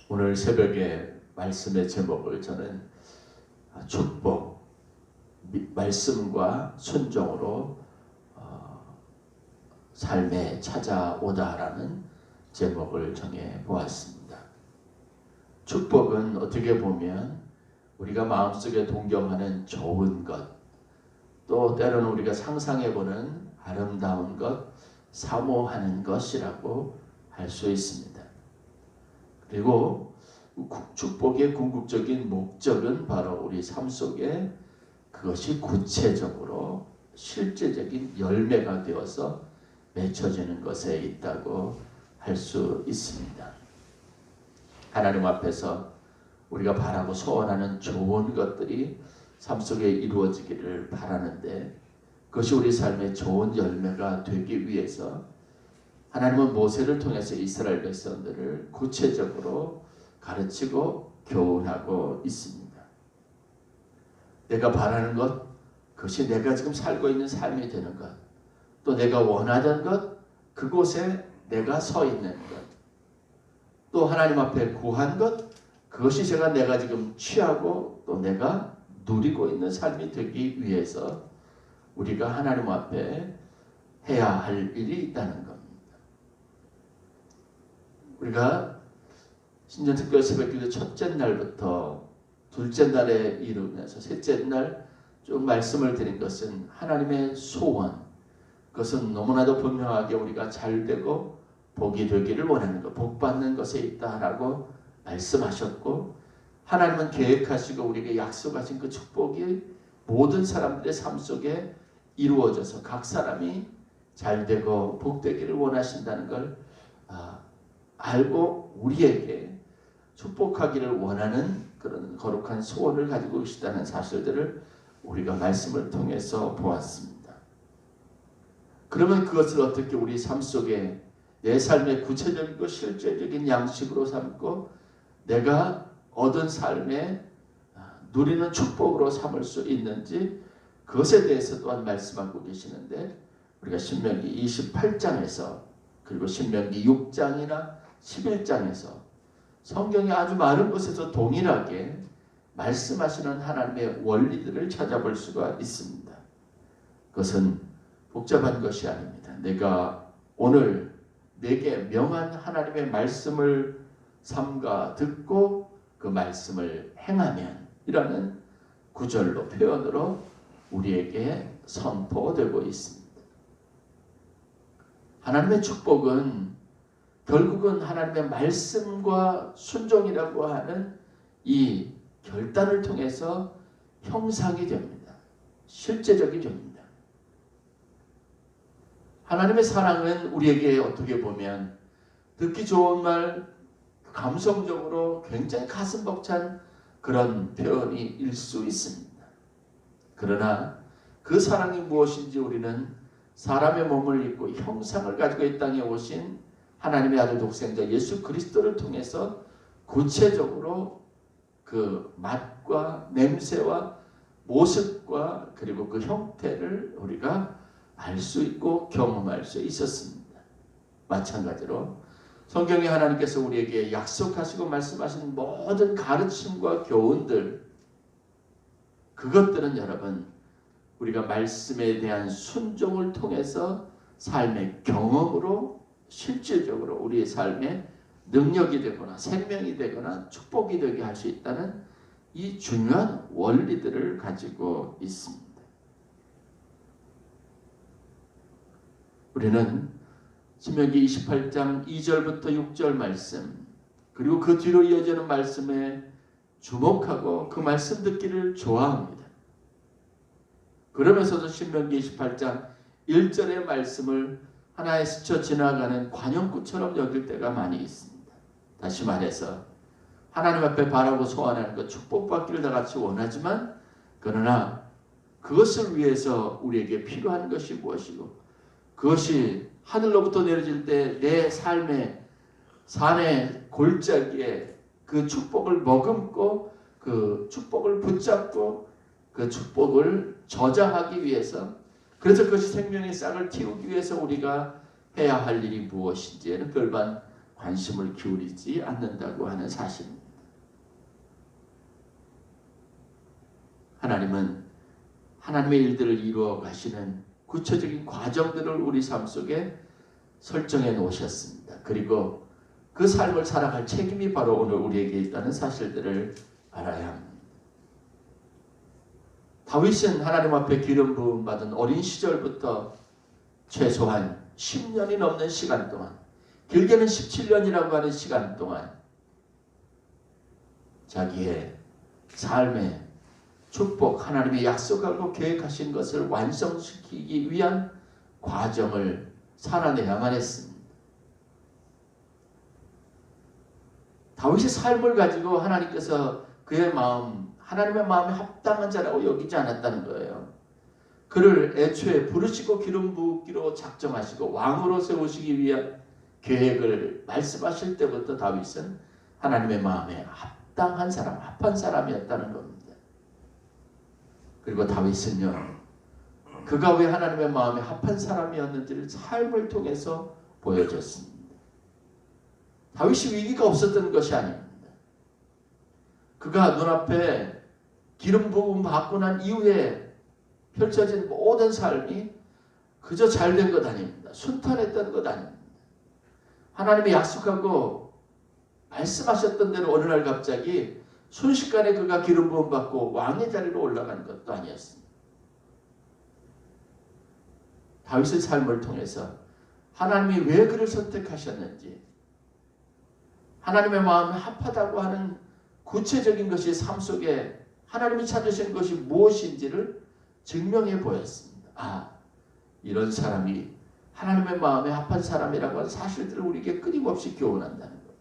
오늘 새벽에 말씀의 제목을 저는 축복, 말씀과 순종으로 삶에 찾아오다라는 제목을 정해 보았습니다. 축복은 어떻게 보면 우리가 마음속에 동경하는 좋은 것, 또 때로는 우리가 상상해보는 아름다운 것, 사모하는 것이라고 할 수 있습니다. 그리고 축복의 궁극적인 목적은 바로 우리 삶 속에 그것이 구체적으로 실제적인 열매가 되어서 맺혀지는 것에 있다고 할 수 있습니다. 하나님 앞에서 우리가 바라고 소원하는 좋은 것들이 삶 속에 이루어지기를 바라는데, 그것이 우리 삶의 좋은 열매가 되기 위해서 하나님은 모세를 통해서 이스라엘 백성들을 구체적으로 가르치고 교훈하고 있습니다. 내가 바라는 것, 그것이 내가 지금 살고 있는 삶이 되는 것, 또 내가 원하던 것, 그곳에 내가 서 있는 것, 또 하나님 앞에 구한 것, 그것이 내가 지금 취하고 또 내가 누리고 있는 삶이 되기 위해서 우리가 하나님 앞에 해야 할 일이 있다는 겁니다. 우리가 신년특별 새벽기도 첫째 날부터 둘째 날에 이르면서 셋째 날 쭉 말씀을 드린 것은 하나님의 소원, 그것은 너무나도 분명하게 우리가 잘되고 복이 되기를 원하는 것, 복받는 것에 있다라고 말씀하셨고, 하나님은 계획하시고 우리에게 약속하신 그 축복이 모든 사람들의 삶 속에 이루어져서 각 사람이 잘되고 복되기를 원하신다는 걸 알고 우리에게 축복하기를 원하는 그런 거룩한 소원을 가지고 계시다는 사실들을 우리가 말씀을 통해서 보았습니다. 그러면 그것을 어떻게 우리 삶 속에 내 삶의 구체적이고 실제적인 양식으로 삼고 내가 얻은 삶에 누리는 축복으로 삼을 수 있는지, 그것에 대해서 또한 말씀하고 계시는데, 우리가 신명기 28장에서 그리고 신명기 6장이나 11장에서 성경이 아주 많은 곳에서 동일하게 말씀하시는 하나님의 원리들을 찾아볼 수가 있습니다. 그것은 복잡한 것이 아닙니다. 내가 오늘 내게 명한 하나님의 말씀을 삼가 듣고 그 말씀을 행하면 이라는 구절로 표현으로 우리에게 선포되고 있습니다. 하나님의 축복은 결국은 하나님의 말씀과 순종이라고 하는 이 결단을 통해서 형상이 됩니다. 실제적이 됩니다. 하나님의 사랑은 우리에게 어떻게 보면 듣기 좋은 말, 감성적으로 굉장히 가슴 벅찬 그런 표현일 수 있습니다. 그러나 그 사랑이 무엇인지 우리는 사람의 몸을 입고 형상을 가지고 이 땅에 오신 하나님의 아들 독생자 예수 그리스도를 통해서 구체적으로 그 맛과 냄새와 모습과 그리고 그 형태를 우리가 알 수 있고 경험할 수 있었습니다. 마찬가지로 성경에 하나님께서 우리에게 약속하시고 말씀하신 모든 가르침과 교훈들, 그것들은 여러분 우리가 말씀에 대한 순종을 통해서 삶의 경험으로 실질적으로 우리의 삶에 능력이 되거나 생명이 되거나 축복이 되게 할 수 있다는 이 중요한 원리들을 가지고 있습니다. 우리는 신명기 28장 2절부터 6절 말씀, 그리고 그 뒤로 이어지는 말씀에 주목하고 그 말씀 듣기를 좋아합니다. 그러면서도 신명기 28장 1절의 말씀을 하나에 스쳐 지나가는 관용구처럼 여길 때가 많이 있습니다. 다시 말해서 하나님 앞에 바라고 소원하는 것, 축복받기를 다 같이 원하지만, 그러나 그것을 위해서 우리에게 필요한 것이 무엇이고 그것이 하늘로부터 내려질 때 내 삶의 산의 골짜기에 그 축복을 머금고 그 축복을 붙잡고 그 축복을 저장하기 위해서, 그래서 그것이 생명의 싹을 틔우기 위해서 우리가 해야 할 일이 무엇인지에는 별반 관심을 기울이지 않는다고 하는 사실입니다. 하나님은 하나님의 일들을 이루어 가시는 구체적인 과정들을 우리 삶 속에 설정해 놓으셨습니다. 그리고 그 삶을 살아갈 책임이 바로 오늘 우리에게 있다는 사실들을 알아야 합니다. 다윗은 하나님 앞에 기름 부음 받은 어린 시절부터 최소한 10년이 넘는 시간 동안, 길게는 17년이라고 하는 시간 동안 자기의 삶의 축복, 하나님이 약속하고 계획하신 것을 완성시키기 위한 과정을 살아내야만 했습니다. 다윗의 삶을 가지고 하나님께서 그의 마음, 하나님의 마음에 합당한 자라고 여기지 않았다는 거예요. 그를 애초에 부르시고 기름 부기로 작정하시고 왕으로 세우시기 위한 계획을 말씀하실 때부터 다윗은 하나님의 마음에 합당한 사람, 합한 사람이었다는 겁니다. 그리고 다윗은요, 그가 왜 하나님의 마음에 합한 사람이었는지를 삶을 통해서 보여줬습니다. 다윗이 위기가 없었던 것이 아닙니다. 그가 눈앞에 기름 부음 받고 난 이후에 펼쳐진 모든 삶이 그저 잘된 것 아닙니다. 순탄했던 것 아닙니다. 하나님이 약속하고 말씀하셨던 대로 어느 날 갑자기 순식간에 그가 기름 부음 받고 왕의 자리로 올라간 것도 아니었습니다. 다윗의 삶을 통해서 하나님이 왜 그를 선택하셨는지, 하나님의 마음에 합하다고 하는 구체적인 것이 삶 속에 하나님이 찾으신 것이 무엇인지를 증명해 보였습니다. 아, 이런 사람이 하나님의 마음에 합한 사람이라고 하는 사실들을 우리에게 끊임없이 교훈한다는 겁니다.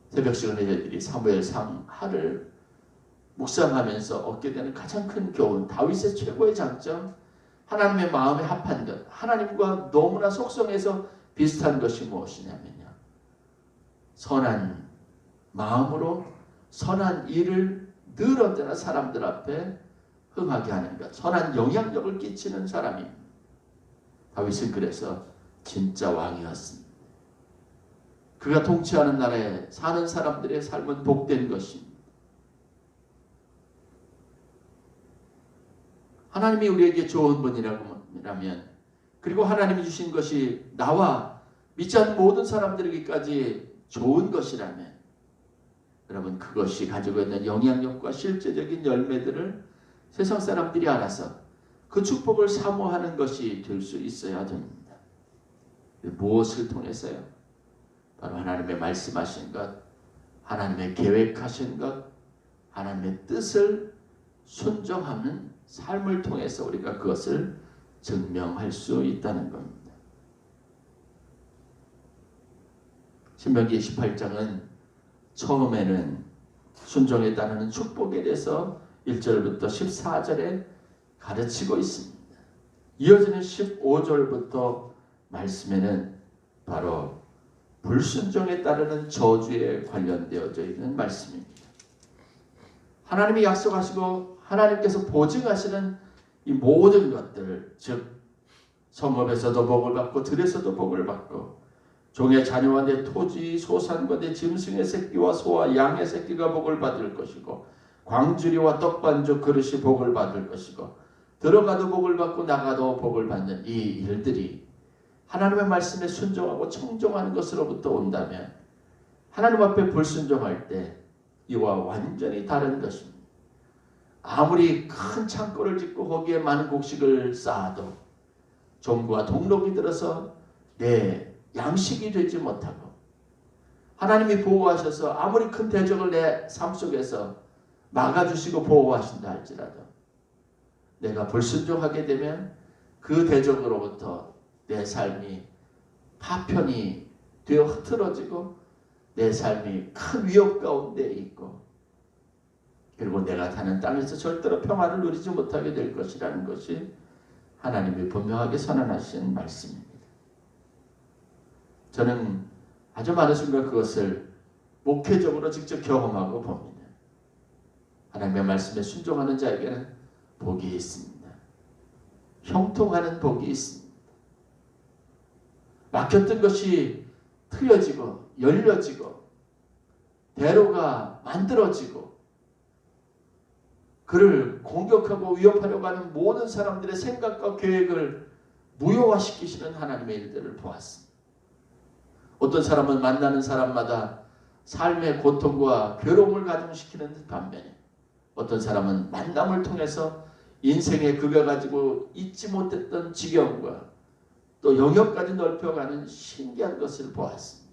새벽 시간에 저희들이 사무엘상 하를 묵상하면서 얻게 되는 가장 큰 교훈, 다윗의 최고의 장점, 하나님의 마음에 합한 것, 하나님과 너무나 속성에서 비슷한 것이 무엇이냐면요, 선한 마음으로 선한 일을 늘 언제나 사람들 앞에 흥하게 하는 것, 선한 영향력을 끼치는 사람입니다. 다윗은 그래서 진짜 왕이었습니다. 그가 통치하는 나라에 사는 사람들의 삶은 복된 것입니다. 하나님이 우리에게 좋은 분이라면, 그리고 하나님이 주신 것이 나와 믿지 않는 모든 사람들에게까지 좋은 것이라면, 여러분, 그것이 가지고 있는 영향력과 실제적인 열매들을 세상 사람들이 알아서 그 축복을 사모하는 것이 될 수 있어야 됩니다. 무엇을 통해서요? 바로 하나님의 말씀하신 것, 하나님의 계획하신 것, 하나님의 뜻을 순종하는 삶을 통해서 우리가 그것을 증명할 수 있다는 겁니다. 신명기 28장은 처음에는 순종에 따르는 축복에 대해서 1절부터 14절에 가르치고 있습니다. 이어지는 15절부터 말씀에는 바로 불순종에 따르는 저주에 관련되어져 있는 말씀입니다. 하나님이 약속하시고 하나님께서 보증하시는 이 모든 것들, 즉 성읍에서도 복을 받고 들에서도 복을 받고 종의 자녀와 내 토지 소산과 내 짐승의 새끼와 소와 양의 새끼가 복을 받을 것이고 광주리와 떡반죽 그릇이 복을 받을 것이고 들어가도 복을 받고 나가도 복을 받는 이 일들이 하나님의 말씀에 순종하고 청종하는 것으로부터 온다면, 하나님 앞에 불순종할 때 이와 완전히 다른 것입니다. 아무리 큰 창고를 짓고 거기에 많은 곡식을 쌓아도 종과 동록이 들어서 내 양식이 되지 못하고, 하나님이 보호하셔서 아무리 큰 대적을 내 삶 속에서 막아주시고 보호하신다 할지라도 내가 불순종하게 되면 그 대적으로부터 내 삶이 파편이 되어 흐트러지고 내 삶이 큰 위협 가운데 있고, 그리고 내가 사는 땅에서 절대로 평안을 누리지 못하게 될 것이라는 것이 하나님이 분명하게 선언하신 말씀입니다. 저는 아주 많은 순간 그것을 목회적으로 직접 경험하고 봅니다. 하나님의 말씀에 순종하는 자에게는 복이 있습니다. 형통하는 복이 있습니다. 막혔던 것이 트여지고 열려지고 대로가 만들어지고 그를 공격하고 위협하려고 하는 모든 사람들의 생각과 계획을 무효화시키시는 하나님의 일들을 보았습니다. 어떤 사람은 만나는 사람마다 삶의 고통과 괴로움을 가중시키는 반면에 어떤 사람은 만남을 통해서 인생에 그가 가지고 잊지 못했던 지경과 또 영역까지 넓혀가는 신기한 것을 보았습니다.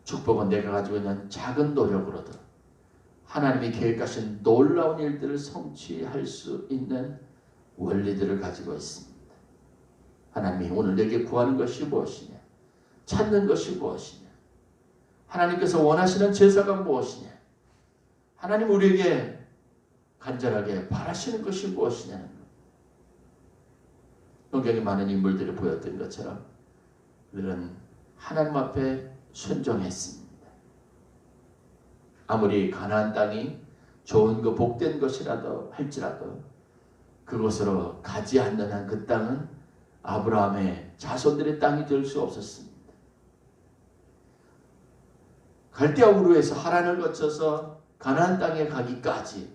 축복은 내가 가지고 있는 작은 노력으로도 하나님이 계획하신 놀라운 일들을 성취할 수 있는 원리들을 가지고 있습니다. 하나님이 오늘 내게 구하는 것이 무엇이냐? 찾는 것이 무엇이냐? 하나님께서 원하시는 제사가 무엇이냐? 하나님 우리에게 간절하게 바라시는 것이 무엇이냐는 것. 성경에 많은 인물들이 보였던 것처럼 그들은 하나님 앞에 순종했습니다. 아무리 가나안 땅이 좋은 거 복된 것이라도 할지라도 그곳으로 가지 않는 한 그 땅은 아브라함의 자손들의 땅이 될 수 없었습니다. 갈대아 우르에서 하란을 거쳐서 가나안 땅에 가기까지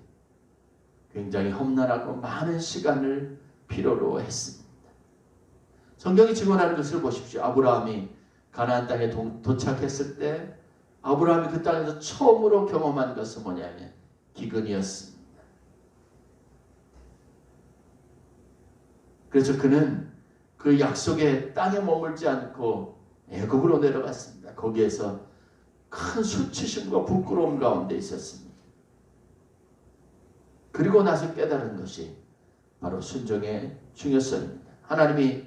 굉장히 험난하고 많은 시간을 필요로 했습니다. 성경이 증언하는 것을 보십시오. 아브라함이 가나안 땅에 도착했을 때 아브라함이 그 땅에서 처음으로 경험한 것은 뭐냐면 기근이었습니다. 그래서 그는 그 약속의 땅에 머물지 않고 애굽으로 내려갔습니다. 거기에서 큰 수치심과 부끄러움 가운데 있었습니다. 그리고 나서 깨달은 것이 바로 순종의 중요성입니다. 하나님이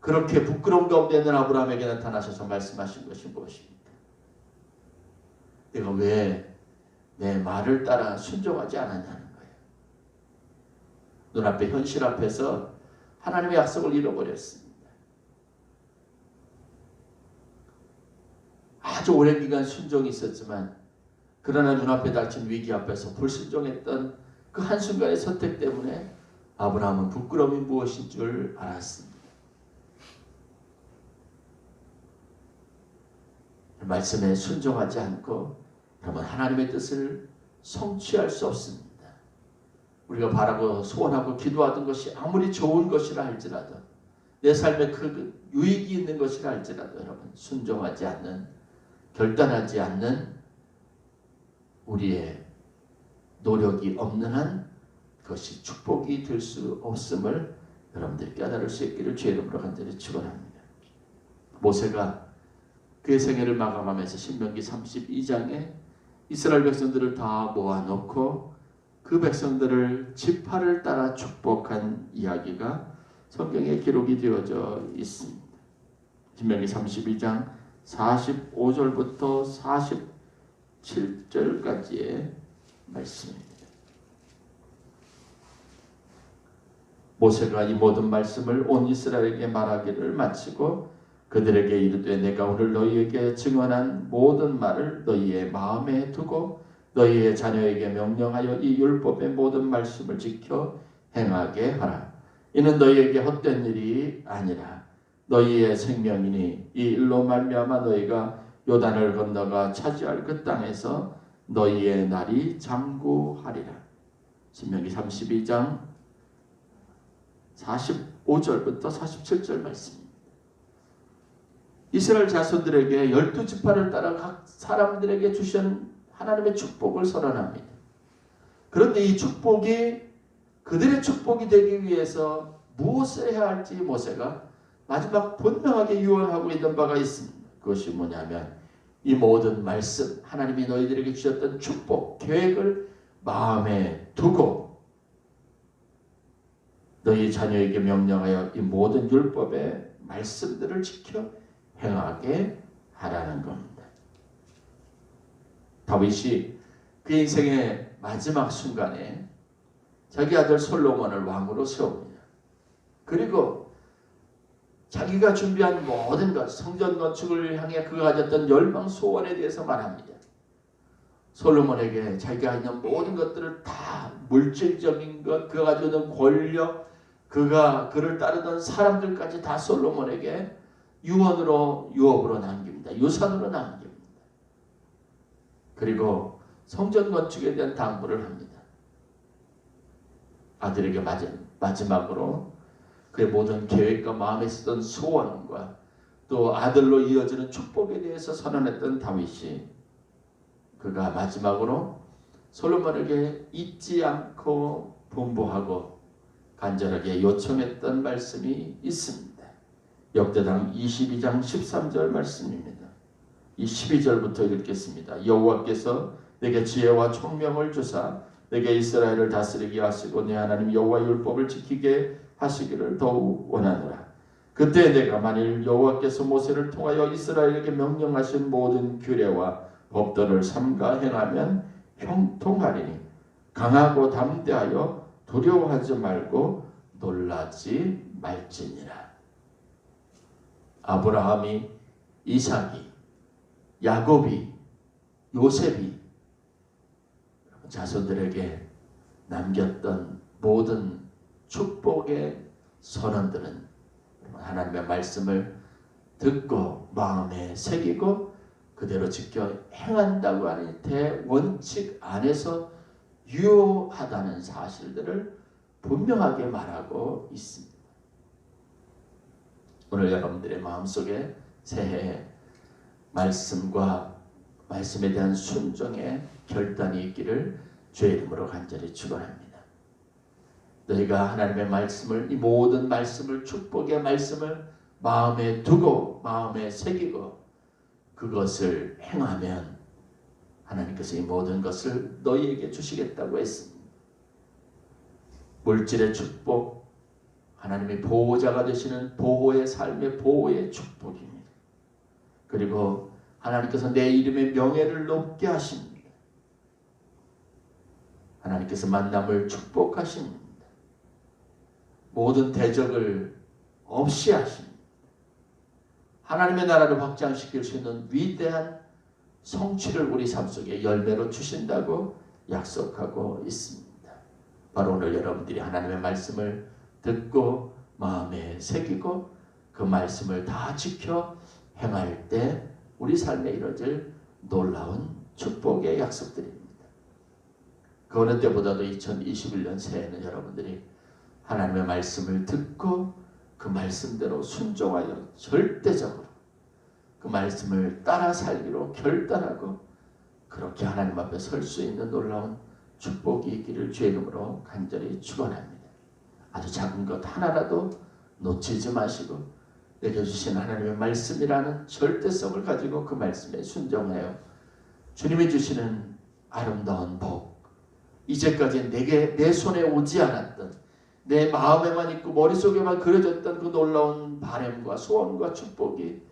그렇게 부끄러움 가운데 있는 아브라함에게 나타나셔서 말씀하신 것이 무엇입니까? 내가 왜 내 말을 따라 순종하지 않았냐는 거예요. 눈앞에 현실 앞에서 하나님의 약속을 잃어버렸습니다. 아주 오랜 기간 순종이 있었지만 그러나 눈앞에 닥친 위기 앞에서 불순종했던 그 한순간의 선택 때문에 아브라함은 부끄러움이 무엇인 줄 알았습니다. 말씀에 순종하지 않고 그러면 하나님의 뜻을 성취할 수 없습니다. 우리가 바라고 소원하고 기도하던 것이 아무리 좋은 것이라 할지라도 내 삶에 그 유익이 있는 것이라 할지라도 여러분 순종하지 않는 결단하지 않는 우리의 노력이 없는 한 그것이 축복이 될 수 없음을 여러분들이 깨달을 수 있기를 주의 이름으로 간절히 축원합니다. 모세가 그의 생애를 마감하면서 신명기 32장에 이스라엘 백성들을 다 모아놓고 그 백성들을 지파를 따라 축복한 이야기가 성경에 기록이 되어져 있습니다. 신명기 32장 45절부터 47절까지의 말씀입니다. 모세가 이 모든 말씀을 온 이스라엘에게 말하기를 마치고 그들에게 이르되 내가 오늘 너희에게 증언한 모든 말을 너희의 마음에 두고 너희의 자녀에게 명령하여 이 율법의 모든 말씀을 지켜 행하게 하라. 이는 너희에게 헛된 일이 아니라 너희의 생명이니 이 일로 말미암아 너희가 요단을 건너가 차지할 그 땅에서 너희의 날이 장구하리라. 신명기 32장 45절부터 47절 말씀입니다. 이스라엘 자손들에게 12지파를 따라 각 사람들에게 주신 하나님의 축복을 선언합니다. 그런데 이 축복이 그들의 축복이 되기 위해서 무엇을 해야 할지 모세가 마지막 분명하게 유언하고 있는 바가 있습니다. 그것이 뭐냐면 이 모든 말씀 하나님이 너희들에게 주셨던 축복 계획을 마음에 두고 너희 자녀에게 명령하여 이 모든 율법의 말씀들을 지켜 행하게 하라는 겁니다. 다윗이 그 인생의 마지막 순간에 자기 아들 솔로몬을 왕으로 세웁니다. 그리고 자기가 준비한 모든 것, 성전 건축을 향해 그가 가졌던 열망 소원에 대해서 말합니다. 솔로몬에게 자기가 있는 모든 것들을 다 물질적인 것, 그가 가지고 있는 권력, 그를 따르던 사람들까지 다 솔로몬에게 유업으로 남깁니다. 유산으로 남깁니다. 그리고 성전 건축에 대한 당부를 합니다. 아들에게 마지막으로 그의 모든 계획과 마음에 쓰던 소원과 또 아들로 이어지는 축복에 대해서 선언했던 다윗이 그가 마지막으로 솔로몬에게 잊지 않고 분부하고 간절하게 요청했던 말씀이 있습니다. 역대상 22장 13절 말씀입니다. 이 12절부터 읽겠습니다. 여호와께서 내게 지혜와 총명을 주사 내게 이스라엘을 다스리게 하시고 내 하나님 여호와 율법을 지키게 하시기를 더욱 원하노라. 그때 내가 만일 여호와께서 모세를 통하여 이스라엘에게 명령하신 모든 규례와 법도를 삼가 행하면 형통하리니 강하고 담대하여 두려워하지 말고 놀라지 말지니라. 아브라함이, 이삭이, 야곱이, 요셉이 자손들에게 남겼던 모든 축복의 선언들은 하나님의 말씀을 듣고 마음에 새기고 그대로 지켜 행한다고 하는 대원칙 안에서 유효하다는 사실들을 분명하게 말하고 있습니다. 오늘 여러분들의 마음속에 새해 말씀과 말씀에 대한 순종의 결단이 있기를 주의 이름으로 간절히 축원합니다. 너희가 하나님의 말씀을, 이 모든 말씀을, 축복의 말씀을 마음에 두고 마음에 새기고 그것을 행하면 하나님께서 이 모든 것을 너희에게 주시겠다고 했습니다. 물질의 축복, 하나님의 보호자가 되시는 보호의 삶의 보호의 축복입니다. 그리고 하나님께서 내 이름의 명예를 높게 하십니다. 하나님께서 만남을 축복하십니다. 모든 대적을 없이 하십니다. 하나님의 나라를 확장시킬 수 있는 위대한 성취를 우리 삶 속에 열매로 주신다고 약속하고 있습니다. 바로 오늘 여러분들이 하나님의 말씀을 듣고 마음에 새기고 그 말씀을 다 지켜 행할 때 우리 삶에 이루어질 놀라운 축복의 약속들입니다. 그 어느 때보다도 2021년 새해는 여러분들이 하나님의 말씀을 듣고 그 말씀대로 순종하여 절대적으로 그 말씀을 따라 살기로 결단하고 그렇게 하나님 앞에 설 수 있는 놀라운 축복이 있기를 주의 이름으로 간절히 축원합니다. 아주 작은 것 하나라도 놓치지 마시고 내게 주신 하나님의 말씀이라는 절대성을 가지고 그 말씀에 순종하여 주님이 주시는 아름다운 복, 이제까지 내 손에 오지 않았던 내 마음에만 있고 머릿속에만 그려졌던 그 놀라운 바람과 소원과 축복이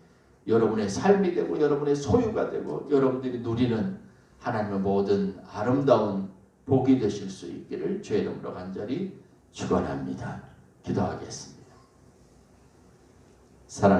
여러분의 삶이 되고 여러분의 소유가 되고 여러분들이 누리는 하나님의 모든 아름다운 복이 되실 수 있기를 주의 이름으로 간절히 축원합니다. 기도하겠습니다. 사랑